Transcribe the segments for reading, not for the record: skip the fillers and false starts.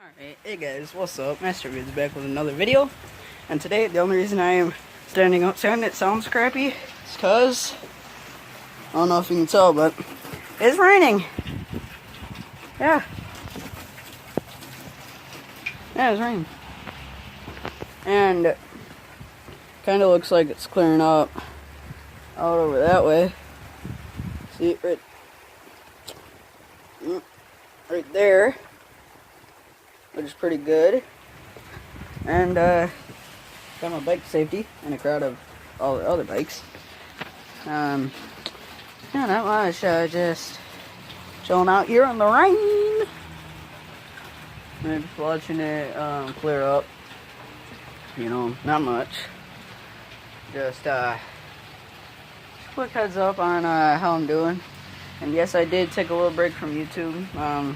Alright, hey guys, what's up? Master Vids back with another video. And today, the only reason I am standing outside and it sounds crappy is because, I don't know if you can tell, but it's raining. Yeah. Yeah, it's raining. And kind of looks like it's clearing up out over that way. See it right there, which is pretty good. And got my bike safety in a crowd of all the other bikes. Yeah, not much. Just chilling out here in the rain. And just watching it clear up. You know, not much. Just quick heads up on how I'm doing. And yes, I did take a little break from YouTube.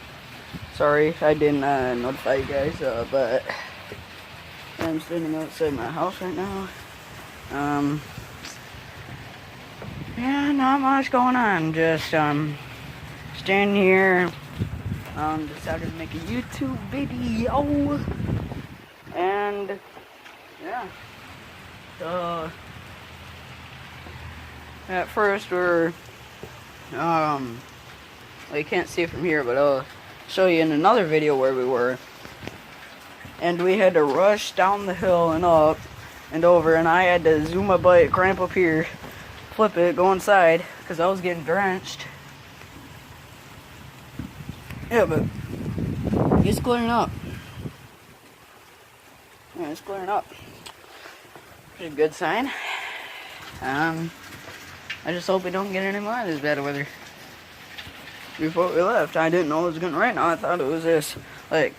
Sorry I didn't notify you guys, but I'm standing outside my house right now. Yeah, not much going on. Just standing here. Decided to make a YouTube video, and yeah. At first we're well, you can't see it from here, but I'll show you in another video where we were. And we had to rush down the hill and up and over, and I had to zoom my bike, cramp up here, flip it, go inside, because I was getting drenched. Yeah, but it's clearing up. Yeah, it's clearing up. Pretty good sign. I just hope we don't get any more of this bad weather. Before we left, I didn't know it was gonna rain. Now I thought it was this, like,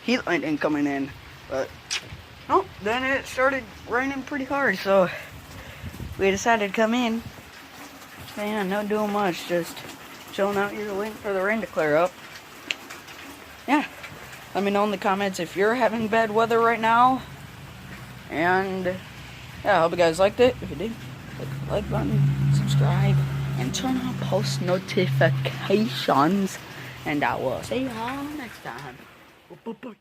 heat lightning coming in. But, no, then it started raining pretty hard, so we decided to come in. So, yeah, not doing much, just chilling out here waiting for the rain to clear up. Yeah, let me know in the comments if you're having bad weather right now. And, yeah, I hope you guys liked it. If you did, click the like button, subscribe, and turn on post notifications. And I will see y'all next time. Bye.